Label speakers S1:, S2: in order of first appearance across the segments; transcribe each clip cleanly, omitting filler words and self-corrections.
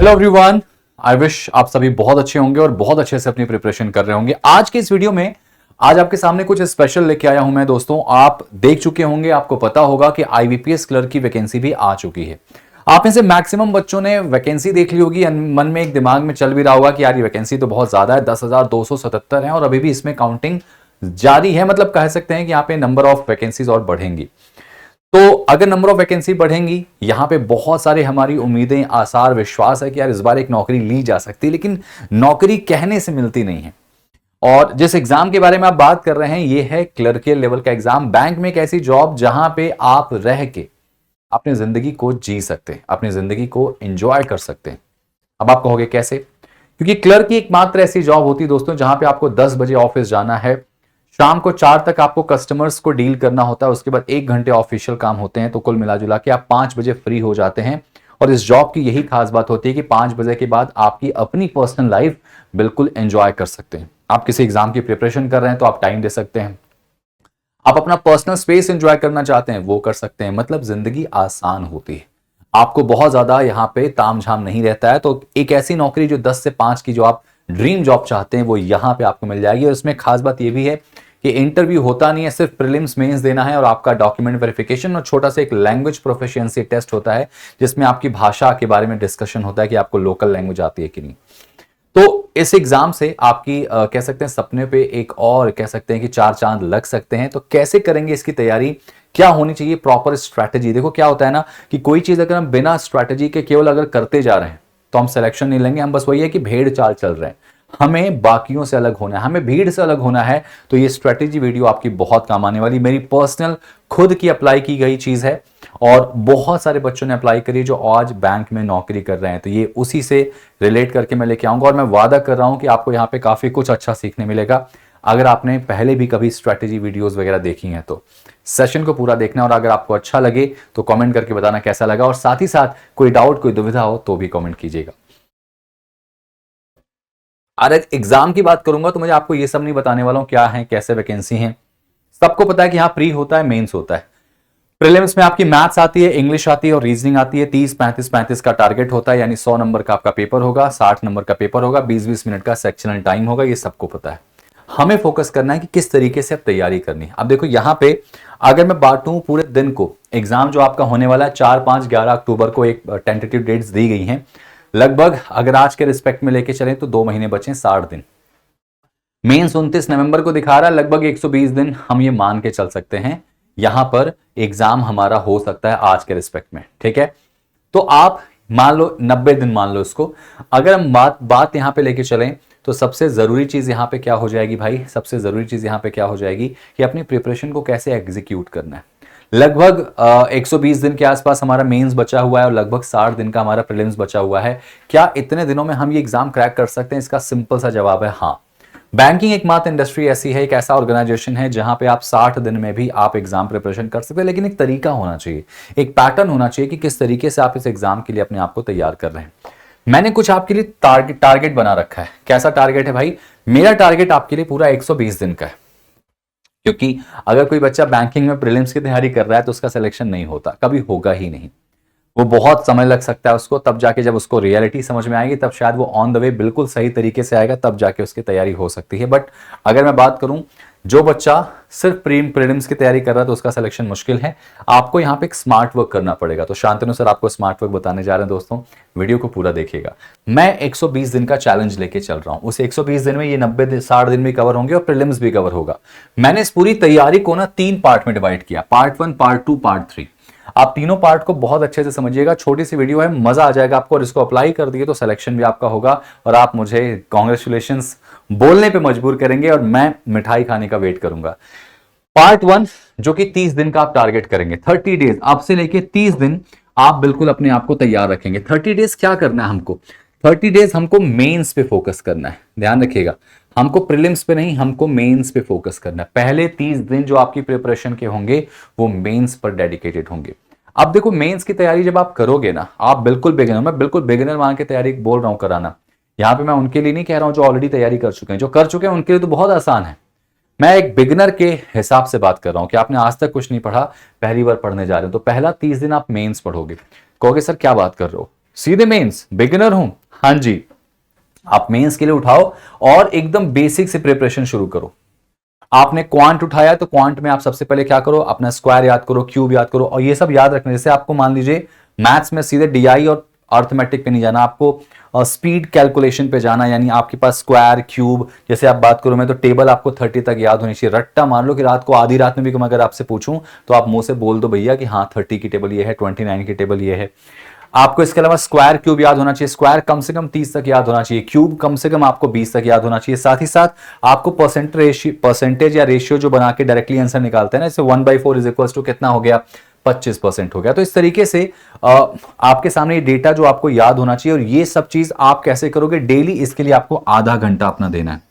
S1: Hello everyone, I wish आप सभी बहुत अच्छे होंगे और बहुत अच्छे से अपनी प्रिपरेशन कर रहे होंगे। आज के इस वीडियो में आज आपके सामने कुछ स्पेशल लेके आया हूं मैं दोस्तों। आप देख चुके होंगे, आपको पता होगा कि आईबीपीएस क्लर्क की वैकेंसी भी आ चुकी है। आप में से मैक्सिमम बच्चों ने वैकेंसी देख ली होगी, मन में एक दिमाग में चल भी रहा होगा कि यार ये वैकेंसी तो बहुत ज्यादा है, 10,277 है और अभी भी इसमें काउंटिंग जारी है। मतलब कह सकते हैं कि यहाँ पे नंबर ऑफ वैकेंसीज और बढ़ेंगी। तो अगर नंबर ऑफ वैकेंसी बढ़ेंगी, यहां पे बहुत सारे हमारी उम्मीदें, आसार, विश्वास है कि यार इस बार एक नौकरी ली जा सकती है, लेकिन नौकरी कहने से मिलती नहीं है। और जिस एग्जाम के बारे में आप बात कर रहे हैं, ये है क्लर्कियल लेवल का एग्जाम। बैंक में एक ऐसी जॉब जहां पे आप रह के अपनी जिंदगी को जी सकते हैं, अपनी जिंदगी को एंजॉय कर सकते हैं। अब आप कहोगे कैसे? क्योंकि क्लर्क की एकमात्र ऐसी जॉब होती है दोस्तों जहां पे आपको 10 बजे ऑफिस जाना है, शाम को 4 तक आपको कस्टमर्स को डील करना होता है, उसके बाद 1 घंटे ऑफिशियल काम होते हैं। तो कुल मिला जुला के आप 5 बजे फ्री हो जाते हैं। और इस जॉब की यही खास बात होती है कि 5 बजे के बाद आपकी अपनी पर्सनल लाइफ बिल्कुल एंजॉय कर सकते हैं। आप किसी एग्जाम की प्रिपरेशन कर रहे हैं तो आप टाइम दे सकते हैं, आप अपना पर्सनल स्पेस एंजॉय करना चाहते हैं वो कर सकते हैं। मतलब जिंदगी आसान होती है, आपको बहुत ज्यादा यहाँ पे तामझाम नहीं रहता है। तो एक ऐसी नौकरी जो 10 से 5 की, जो आप ड्रीम जॉब चाहते हैं, वो यहाँ पे आपको मिल जाएगी। और इसमें खास बात ये भी है कि इंटरव्यू होता नहीं है, सिर्फ प्रीलिम्स मेंस देना है और आपका डॉक्यूमेंट वेरिफिकेशन और छोटा सा एक लैंग्वेज प्रोफिशिएंसी टेस्ट होता है, जिसमें आपकी भाषा के बारे में डिस्कशन होता है कि आपको लोकल लैंग्वेज आती है कि नहीं। तो इस एग्जाम से आपकी कह सकते हैं सपने पे एक और कह सकते हैं कि 4 चांद लग सकते हैं। तो कैसे करेंगे इसकी तैयारी, क्या होनी चाहिए प्रॉपर स्ट्रैटेजी? देखो क्या होता है ना कि कोई चीज अगर हम बिना स्ट्रैटेजी के केवल अगर करते जा रहे हैं तो हम सिलेक्शन नहीं लेंगे। हम बस वही है कि भेड़ चाल चल रहे हैं, हमें बाकियों से अलग होना है, हमें भीड़ से अलग होना है। तो ये स्ट्रैटेजी वीडियो आपकी बहुत काम आने वाली, मेरी पर्सनल खुद की अप्लाई की गई चीज है और बहुत सारे बच्चों ने अप्लाई करी जो आज बैंक में नौकरी कर रहे हैं। तो ये उसी से रिलेट करके मैं लेके आऊंगा और मैं वादा कर रहा हूं कि आपको यहाँ पे काफी कुछ अच्छा सीखने मिलेगा। अगर आपने पहले भी कभी स्ट्रैटेजी वीडियोस वगैरह देखी हैं तो सेशन को पूरा देखना, और अगर आपको अच्छा लगे तो कमेंट करके बताना कैसा लगा, और साथ ही साथ कोई डाउट, कोई दुविधा हो तो भी कमेंट कीजिएगा। अरे एग्जाम की बात करूंगा तो मुझे आपको ये सब नहीं बताने वाला हूं क्या है, कैसे वैकेंसी है। सबको पता है कि यहाँ प्री होता है, मेंस होता है। प्रीलिम्स में आपकी मैथ्स आती है, इंग्लिश आती है और रीजनिंग आती है। 30-35 का टारगेट होता है, यानी 100 नंबर का आपका पेपर होगा, 60 नंबर का पेपर होगा, 20-20 मिनट का सेक्शनल टाइम होगा। ये सबको पता है। हमें फोकस करना है कि किस तरीके से अब तैयारी करनी है। अब देखो यहाँ पे अगर मैं बांटूं पूरे दिन को, एग्जाम जो आपका होने वाला है 4, 5, 11 अक्टूबर को एक टेंटेटिव डेट्स दी गई हैं। लगभग अगर आज के रिस्पेक्ट में लेके चलें तो 2 महीने बचे, 60 दिन। मेंस 29 नवंबर को दिखा रहा है, लगभग 120 दिन हम ये मान के चल सकते हैं यहां पर एग्जाम हमारा हो सकता है आज के रिस्पेक्ट में। ठीक है, तो आप मान लो 90 दिन मान लो इसको। अगर हम बात यहां पे लेके चलें तो सबसे जरूरी चीज यहां पे क्या हो जाएगी भाई, सबसे जरूरी चीज यहां पे क्या हो जाएगी कि अपनी प्रिपरेशन को कैसे एग्जीक्यूट करना है। लगभग 120 दिन के आसपास हमारा मेंस बचा हुआ है और लगभग 60 दिन का हमारा प्रीलिम्स बचा हुआ है। क्या इतने दिनों में हम ये एग्जाम क्रैक कर सकते हैं? इसका सिंपल सा जवाब है हाँ। बैंकिंग एकमात्र इंडस्ट्री ऐसी है, एक ऐसा ऑर्गेनाइजेशन है जहां पे आप 60 दिन में भी आप एग्जाम प्रिपरेशन कर सकते हैं। लेकिन एक तरीका होना चाहिए, एक पैटर्न होना चाहिए कि किस तरीके से आप इस एग्जाम के लिए अपने आप को तैयार कर रहे हैं। मैंने कुछ आपके लिए टारगेट बना रखा है। कैसा टारगेट है भाई? मेरा टारगेट आपके लिए पूरा 120 दिन का है। क्योंकि अगर कोई बच्चा बैंकिंग में प्रीलिम्स की तैयारी कर रहा है तो उसका सिलेक्शन नहीं होता, कभी होगा ही नहीं। वो बहुत समय लग सकता है उसको, तब जाके जब उसको रियलिटी समझ में आएगी तब शायद वो ऑन द वे बिल्कुल सही तरीके से आएगा, तब जाके उसकी तैयारी हो सकती है। बट अगर मैं बात करूं, जो बच्चा सिर्फ प्रीलिम्स की तैयारी कर रहा है तो उसका सिलेक्शन मुश्किल है। आपको यहाँ पे एक स्मार्ट वर्क करना पड़ेगा। तो शांतनु सर आपको स्मार्ट वर्क बताने जा रहे हैं दोस्तों, वीडियो को पूरा देखिएगा। मैं 120 दिन का चैलेंज लेके चल रहा हूं। उस 120 दिन में ये 90-60 दिन भी कवर होंगे और प्रीलिम्स भी कवर होगा। मैंने इस पूरी तैयारी को ना 3 पार्ट में डिवाइड किया, पार्ट 1, पार्ट 2, पार्ट 3। आप तीनों पार्ट को बहुत अच्छे से समझिएगा। छोटी सी वीडियो है, मजा आ जाएगा आपको, और इसको अप्लाई कर दिए तो सिलेक्शन भी आपका होगा और आप मुझे कॉन्ग्रेचुलेशंस बोलने पे मजबूर करेंगे और मैं मिठाई खाने का वेट करूंगा। पार्ट 1 जो कि 30 दिन का आप टारगेट करेंगे, 30 डेज, अब से लेके 30 दिन आप बिल्कुल अपने आप को तैयार रखेंगे। 30 डेज क्या करना है हमको? 30 डेज हमको मेंस पे फोकस करना है। ध्यान रखिएगा, हमको प्रीलिम्स पे नहीं, हमको मेंस पे फोकस करना है। पहले 30 दिन जो आपकी प्रिपरेशन के होंगे वो मेंस पर डेडिकेटेड होंगे। अब देखो मेंस की तैयारी जब आप करोगे ना, आप बिल्कुल बिगिनर, मैं बिल्कुल बिगिनर मान के तैयारी बोल रहा हूं कराना। यहां पे मैं उनके लिए नहीं कह रहा हूं जो ऑलरेडी तैयारी कर चुके हैं। जो कर चुके हैं उनके लिए तो बहुत आसान है। मैं एक बिगिनर के हिसाब से बात कर रहा हूं कि आपने आज तक कुछ नहीं पढ़ा, पहली बार पढ़ने जा रहे हो, तो पहला 30 दिन आप मेंस पढ़ोगे। कहोगे सर क्या बात कर रहे हो, सीधे मेंस, बिगिनर हूं, हाँ जी, आप मेंस के लिए उठाओ और एकदम बेसिक से प्रिपरेशन शुरू करो। आपने क्वांट उठाया तो क्वांट में आप सबसे पहले क्या करो, अपना स्क्वायर याद करो, क्यूब याद करो, और ये सब याद रखना। जैसे आपको मान लीजिए मैथ्स में सीधे डीआई और अर्थमेटिक पे नहीं जाना, आपको स्पीड कैलकुलेशन पे जाना, यानी आपके पास स्क्वायर क्यूब, जैसे आप बात करो मैं तो टेबल आपको 30 तक याद होनी चाहिए। रट्टा मान लो कि रात को आधी रात में भी अगर आपसे पूछूं तो आप मुंह से बोल दो भैया कि हाँ 30 की टेबल ये है, 29 की टेबल ये है। आपको इसके अलावा स्क्वायर क्यूब याद होना चाहिए, स्क्वायर कम से कम 30 तक याद होना चाहिए, क्यूब कम से कम आपको 20 तक याद होना चाहिए। साथ ही साथ आपको परसेंटेज या रेशियो जो बना के डायरेक्टली आंसर निकालते हैं ना, जैसे 1/4 इज इक्वल टू कितना हो गया, 25% हो गया। तो इस तरीके से आपके सामने ये डेटा जो आपको याद होना चाहिए, और ये सब चीज आप कैसे करोगे डेली, इसके लिए आपको आधा घंटा अपना देना है।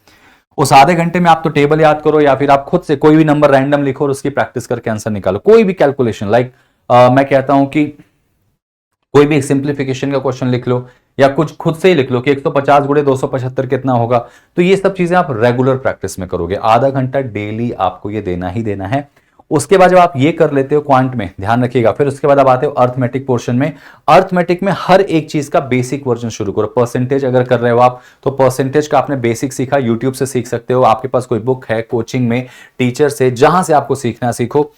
S1: उस आधे घंटे में आप तो टेबल याद करो या फिर आप खुद से कोई भी नंबर रैंडम लिखो और उसकी प्रैक्टिस करके आंसर निकालो। कोई भी कैलकुलेशन, लाइक मैं कहता हूं कि कोई भी एक सिंप्लीफिकेशन का क्वेश्चन लिख लो या कुछ खुद से ही लिख लो कि 150 गुणे 275 कितना होगा। तो ये सब चीजें आप रेगुलर प्रैक्टिस में करोगे। आधा घंटा डेली आपको ये देना ही देना है। उसके बाद जब आप ये कर लेते हो क्वांट में, ध्यान रखिएगा, फिर उसके बाद आप आते हो अर्थमेटिक पोर्शन में। अर्थमेटिक में हर एक चीज का बेसिक वर्जन शुरू करो। परसेंटेज अगर कर रहे हो आप तो परसेंटेज का आपने बेसिक सीखा, यूट्यूब से सीख सकते हो, आपके पास कोई बुक है, कोचिंग में, टीचर से, जहां से आपको सीखना सीखो।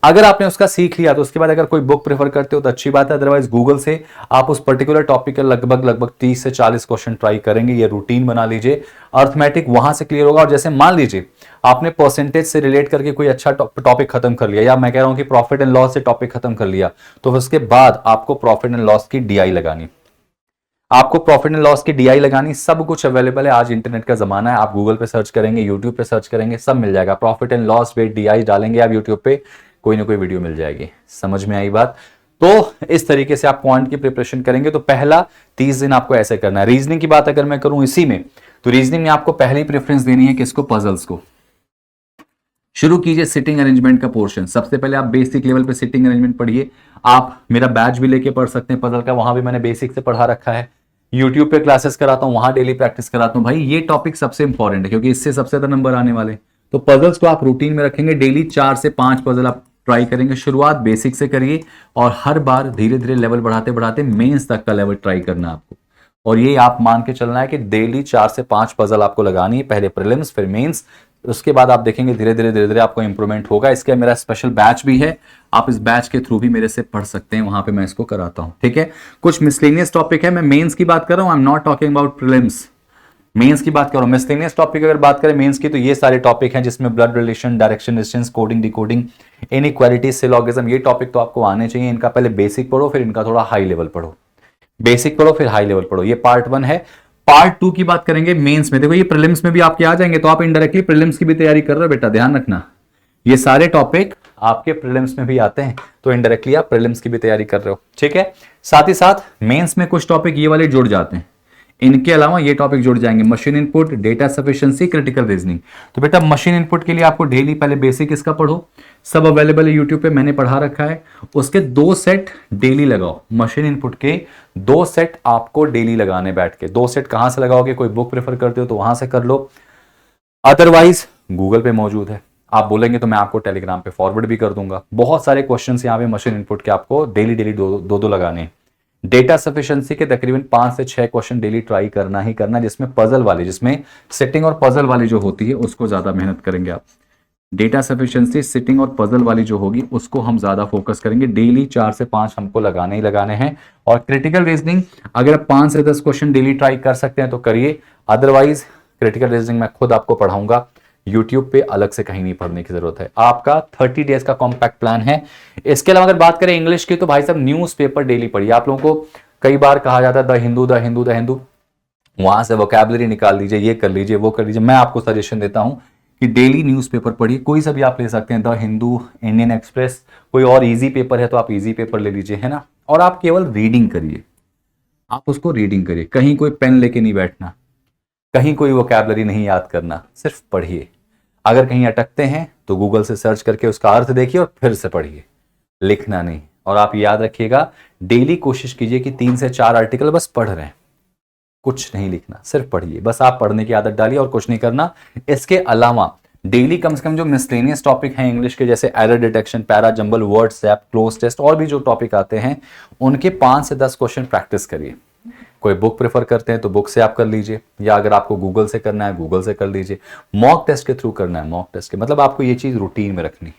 S1: अगर आपने उसका सीख लिया तो उसके बाद अगर कोई बुक प्रेफर करते हो तो अच्छी बात है, अदरवाइज गूगल से आप उस पर्टिकुलर टॉपिक का लगभग 30 से 40 क्वेश्चन ट्राई करेंगे। ये रूटीन बना लीजिए, अर्थमेटिक वहां से क्लियर होगा। और जैसे मान लीजिए आपने परसेंटेज से रिलेट करके कोई अच्छा टॉपिक खत्म कर लिया, या मैं कह रहा हूं कि प्रॉफिट एंड लॉस से टॉपिक खत्म कर लिया, तो उसके बाद आपको प्रॉफिट एंड लॉस की डीआई लगानी, आपको प्रॉफिट एंड लॉस की डीआई लगानी। सब कुछ अवेलेबल है, आज इंटरनेट का जमाना है, आप गूगल पे सर्च करेंगे, यूट्यूब पे सर्च करेंगे, सब मिल जाएगा। Profit and loss weight DI डालेंगे आप यूट्यूब पे, कोई ना कोई वीडियो मिल जाएगी। समझ में आई बात? तो इस तरीके से आप क्वांट की प्रिपरेशन करेंगे। तो पहला 30 दिन आपको ऐसे करना है। रीजनिंग की बात अगर मैं करूं इसी में, तो रीजनिंग में आपको पहली प्रेफरेंस देनी है किसको, पजल्स को। शुरू कीजिए सिटिंग अरेंजमेंट का पोर्शन। सबसे पहले आप बेसिक लेवल पे सिटिंग अरेंजमेंट पढ़िए। आप मेरा बैच भी लेके पढ़ सकते हैं पजल का, वहां भी मैंने बेसिक से पढ़ा रखा है। यूट्यूब पे क्लासेस कराता हूं, वहां डेली प्रैक्टिस कराता हूं। भाई ये टॉपिक सबसे इंपॉर्टेंट है क्योंकि इससे सबसे ज्यादा नंबर आने वाले। तो पजल्स को आप रूटीन में रखेंगे, डेली 4 से 5 पजल आप ट्राई करेंगे। शुरुआत बेसिक से करिए और हर बार धीरे धीरे लेवल बढ़ाते बढ़ाते मेंस तक का लेवल ट्राई करना है आपको। और ये आप मान के चलना है कि डेली 4 से 5 पजल आपको लगानी है, पहले प्रीलिम्स फिर मेंस। उसके बाद आप देखेंगे धीरे धीरे आपको इंप्रूवमेंट होगा। इसके मेरा स्पेशल बैच भी है, आप इस बैच के थ्रू भी मेरे से पढ़ सकते हैं, वहां पे मैं इसको कराता हूं। ठीक है, कुछ मिसलेनियस टॉपिक है, मैं मेंस की बात कर रहा हूं, I am not talking about prelims. Mains की बात करो, मिसलेनियस टॉपिक अगर बात करें मेंस की, तो ये सारे टॉपिक हैं जिसमें blood relation, direction distance, coding decoding, inequality, syllogism, ये टॉपिक तो आपको आने चाहिए। इनका पहले बेसिक पढ़ो, फिर इनका थोड़ा हाई लेवल पढ़ो। बेसिक पढ़ो फिर हाई लेवल पढ़ो। ये पार्ट 1 है। पार्ट 2 की बात करेंगे मेंस में। देखो ये प्रीलिम्स में भी आपके आ जाएंगे, तो आप इनडायरेक्टली प्रीलिम्स की भी तैयारी कर रहे हो बेटा, ध्यान रखना। ये सारे टॉपिक आपके प्रीलिम्स में भी आते हैं, तो इनडायरेक्टली आप प्रीलिम्स की भी तैयारी कर रहे हो। ठीक है, साथ ही साथ मेंस में कुछ टॉपिक ये वाले जुड़ जाते हैं, इनके अलावा ये टॉपिक जुड़ जाएंगे, machine input, data sufficiency, critical reasoning. तो बेटा मशीन इनपुट के लिए आपको डेली पहले बेसिक इसका पढ़ो, सब अवेलेबल है यूट्यूब पे, मैंने पढ़ा रखा है। उसके 2 सेट डेली लगाओ, मशीन इनपुट के 2 सेट आपको डेली लगाने बैठ के। 2 सेट कहां से लगाओगे, कोई बुक प्रेफर करते हो तो वहां से कर लो, अदरवाइज गूगल पे मौजूद है। आप बोलेंगे तो मैं आपको टेलीग्राम पे फॉरवर्ड भी कर दूंगा। बहुत सारे क्वेश्चन यहाँ पे मशीन इनपुट के आपको डेली दो लगाने हैं। डेटा सफिशिएंसी के तकरीबन 5 से 6 क्वेश्चन डेली ट्राई करना ही करना, जिसमें पजल वाली, जिसमें सिटिंग और पजल वाली जो होती है उसको ज्यादा मेहनत करेंगे आप। डेटा सफिशिएंसी, सिटिंग और पजल वाली जो होगी उसको हम ज्यादा फोकस करेंगे। डेली 4 से 5 हमको लगाने ही लगाने हैं। और क्रिटिकल रीजनिंग अगर आप 5 से 10 क्वेश्चन डेली ट्राई कर सकते हैं तो करिए, अदरवाइज क्रिटिकल रीजनिंग मैं खुद आपको पढ़ाऊंगा, यूट्यूब पे अलग से कहीं नहीं पढ़ने की जरूरत है। आपका 30 डेज का कॉम्पैक्ट प्लान है। इसके अलावा अगर बात करें इंग्लिश की, तो भाई साहब न्यूज़पेपर डेली पढ़िए। आप लोगों को कई बार कहा जाता है द हिंदू, वहां से वोकैबुलरी निकाल लीजिए, ये कर लीजिए, वो कर लीजिए। मैं आपको सजेशन देता हूं कि डेली न्यूज़पेपर पढ़िए, कोई सा भी आप ले सकते हैं, द हिंदू, इंडियन एक्सप्रेस, कोई और इजी पेपर है तो आप इजी पेपर ले लीजिए, है ना। और आप केवल रीडिंग करिए, आप उसको रीडिंग करिए, कहीं कोई पेन लेके नहीं बैठना, कहीं कोई वोकैबुलरी नहीं याद करना, सिर्फ पढ़िए। अगर कहीं अटकते हैं तो गूगल से सर्च करके उसका अर्थ देखिए और फिर से पढ़िए, लिखना नहीं। और आप याद रखिएगा, डेली कोशिश कीजिए कि 3 से 4 आर्टिकल बस पढ़ रहे हैं, कुछ नहीं लिखना, सिर्फ पढ़िए। बस आप पढ़ने की आदत डालिए और कुछ नहीं करना। इसके अलावा डेली कम से कम जो मिसलेनियस टॉपिक हैं इंग्लिश के, जैसे error detection, para jumble, word swap, cloze test और भी जो टॉपिक आते हैं उनके 5 से 10 क्वेश्चन प्रैक्टिस करिए। कोई बुक प्रेफर करते हैं तो बुक से आप कर लीजिए, या अगर आपको गूगल से करना है गूगल से कर लीजिए। मॉक टेस्ट के थ्रू करना है, मॉक टेस्ट के मतलब आपको ये चीज रूटीन में रखनी।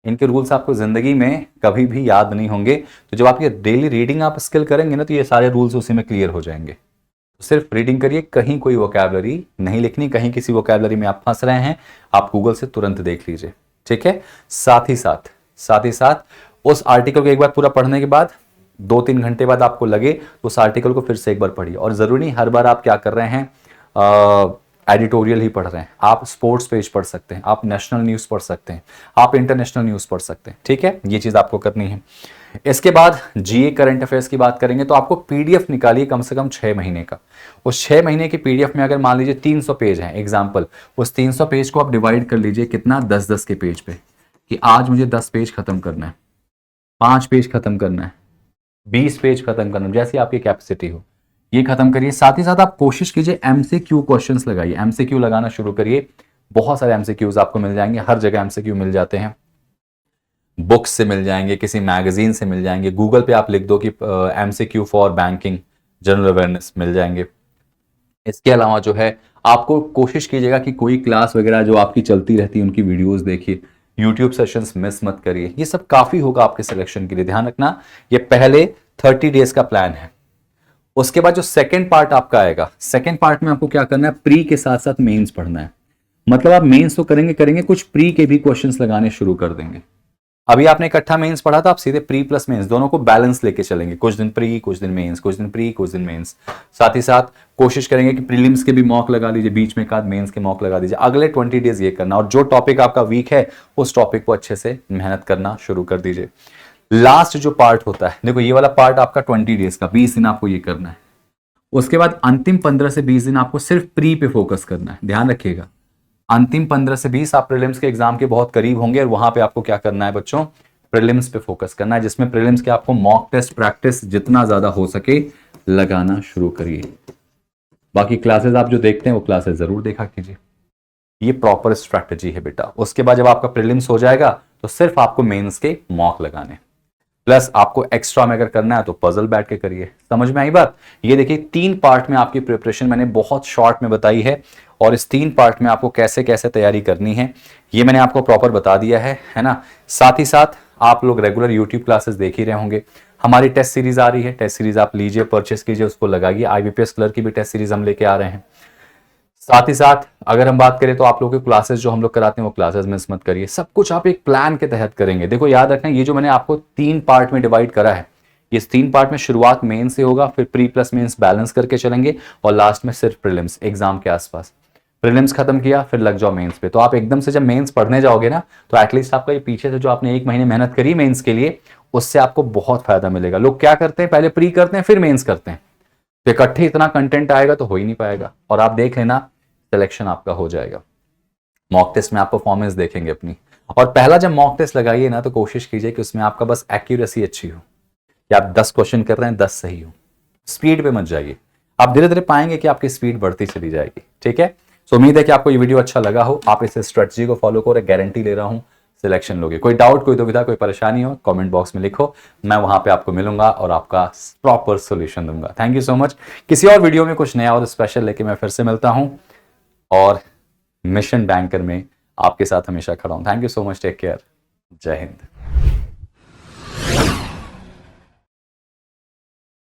S1: इनके रूल्स आपको जिंदगी में कभी भी याद नहीं होंगे, तो जब आप ये डेली रीडिंग आप स्किल करेंगे ना तो ये सारे रूल्स उसी में क्लियर हो जाएंगे। तो सिर्फ रीडिंग करिए, कहीं कोई वोकैबुलरी नहीं लिखनी, कहीं किसी वोकैबुलरी में आप फंस रहे हैं आप गूगल से तुरंत देख लीजिए, ठीक है। साथ ही साथ उस आर्टिकल को एक बार पूरा पढ़ने के बाद 2-3 घंटे बाद आपको लगे तो उस आर्टिकल को फिर से एक बार पढ़िए। और जरूरी नहीं हर बार आप क्या कर रहे हैं एडिटोरियल ही पढ़ रहे हैं, आप स्पोर्ट्स पेज पढ़ सकते हैं, आप नेशनल न्यूज़ पढ़ सकते हैं, आप इंटरनेशनल न्यूज़ पढ़ सकते हैं, ठीक है। ये चीज़ आपको करनी है। इसके बाद जीए करंट अफेयर्स की बात करेंगे तो आपको पीडीएफ निकालिए कम से कम 6 महीने का। उस 6 महीने की पीडीएफ में अगर मान लीजिए 300 पेज हैं एग्जाम्पल, उस 300 पेज को आप डिवाइड कर लीजिए कितना, 10-10 के पेज पे, कि आज मुझे 10 पेज खत्म करना है, 5 पेज खत्म करना है, 20 पेज खत्म करना है, जैसी आपकी कैपेसिटी हो ये खत्म करिए। साथ ही साथ आप कोशिश कीजिए एमसीक्यू क्वेश्चंस लगाइए, एमसीक्यू लगाना शुरू करिए। बहुत सारे एमसीक्यूज आपको मिल जाएंगे, हर जगह एमसीक्यू मिल जाते हैं, बुक्स से मिल जाएंगे, किसी मैगजीन से मिल जाएंगे, गूगल पे आप लिख दो कि MCQ for banking general awareness, मिल जाएंगे। इसके अलावा जो है आपको कोशिश कीजिएगा कि कोई क्लास वगैरह जो आपकी चलती रहती है उनकी वीडियोस देखिए, यूट्यूब सेशंस मिस मत करिए, ये सब काफी होगा आपके सिलेक्शन के लिए। ध्यान रखना ये पहले 30 डेज का प्लान है। उसके बाद जो सेकंड पार्ट आपका आएगा, सेकंड पार्ट में आपको क्या करना है, प्री के साथ साथ मेंस पढ़ना है। मतलब आप मेंस तो करेंगे, कुछ प्री के भी क्वेश्चंस लगाने शुरू कर देंगे। अभी आपने इकट्ठा मेंस पढ़ा था, आप सीधे प्री प्लस मेंस दोनों को बैलेंस लेके चलेंगे, कुछ दिन प्री कुछ दिन मेंस, कुछ दिन प्री कुछ दिन मेंस। साथ ही साथ कोशिश करेंगे कि प्रीलिम्स के भी मॉक लगा लीजिए, बीच में एक आध मेंस के मॉक लगा दीजिए। अगले 20 डेज ये करना, और जो टॉपिक आपका वीक है उस टॉपिक को अच्छे से मेहनत करना शुरू कर दीजिए। लास्ट जो पार्ट होता है, देखो ये वाला पार्ट आपका 20 डेज का, 20 दिन आपको ये करना है। उसके बाद अंतिम 15 से 20 दिन आपको सिर्फ प्री पे फोकस करना है। ध्यान रखिएगा, अंतिम 15 से 20 आप प्रीलिम्स के एग्जाम के बहुत करीब होंगे, और वहां पे आपको क्या करना है बच्चों, प्रीलिम्स पे फोकस करना है, जिसमें प्रीलिम्स के आपको मॉक टेस्ट प्रैक्टिस जितना ज्यादा हो सके लगाना शुरू करिए। बाकी क्लासेस आप जो देखते हैं वो क्लासेस जरूर देखा कीजिए, ये प्रॉपर स्ट्रैटेजी है बेटा। उसके बाद जब आपका प्रीलिम्स हो जाएगा तो सिर्फ आपको मेंस के मॉक लगाने, प्लस आपको एक्स्ट्रा में अगर करना है तो पजल बैठ के करिए। समझ में आई बात? ये देखिए 3 पार्ट में आपकी प्रिपरेशन मैंने बहुत शॉर्ट में बताई है, और इस 3 पार्ट में आपको कैसे कैसे तैयारी करनी है ये मैंने आपको प्रॉपर बता दिया है ना। साथ ही साथ आप लोग रेगुलर यूट्यूब क्लासेस देख ही रहे होंगे, हमारी टेस्ट सीरीज आ रही है, टेस्ट सीरीज आप लीजिए, परचेस कीजिए, उसको लगाइए। आईबीपीएस क्लर्क की भी टेस्ट सीरीज हम लेके आ रहे हैं। साथ ही साथ अगर हम बात करें तो आप लोगों की क्लासेस जो हम लोग कराते हैं वो क्लासेस मिस मत करिए। सब कुछ आप एक प्लान के तहत करेंगे। देखो याद रखना, ये जो मैंने आपको 3 पार्ट में डिवाइड करा है, इस 3 पार्ट में शुरुआत मेन से होगा, फिर प्री प्लस मेंस बैलेंस करके चलेंगे, और लास्ट में सिर्फ प्रीलिम्स एग्जाम के आसपास। प्रीलिम्स खत्म किया फिर लग जाओ मेंस पे। तो आप एकदम से जब मेंस पढ़ने जाओगे ना तो एटलीस्ट आपका ये पीछे से जो आपने 1 महीने मेहनत करी मेंस के लिए, उससे आपको बहुत फायदा मिलेगा। लोग क्या करते हैं, पहले प्री करते हैं फिर मेंस करते हैं, तो इकट्ठे इतना कंटेंट आएगा तो हो ही नहीं पाएगा। और आप देख लेना सिलेक्शन आपका हो जाएगा। मॉक टेस्ट में आप परफॉर्मेंस देखेंगे अपनी, और पहला जब मॉक टेस्ट लगाइए ना तो कोशिश कीजिए कि उसमें आपका बस एक्यूरेसी अच्छी हो, कि आप 10 क्वेश्चन कर रहे हैं 10 सही हो। स्पीड पे मत जाइए, आप धीरे धीरे पाएंगे कि आपकी स्पीड बढ़ती चली जाएगी, ठीक है। सो उम्मीद है कि आपको ये वीडियो अच्छा लगा हो, आप इस स्ट्रेटजी को फॉलो करो, गारंटी ले रहा हूं सिलेक्शन लोगे। कोई डाउट, कोई दुविधा, कोई परेशानी हो कमेंट बॉक्स में लिखो, मैं वहां पे आपको मिलूंगा और आपका प्रॉपर सोल्यूशन दूंगा। Thank you so much. किसी और वीडियो में कुछ नया और स्पेशल लेके मैं फिर से मिलता हूं, और मिशन बैंकर में आपके साथ हमेशा खड़ा हूं। Thank you so much, take care, जय हिंद।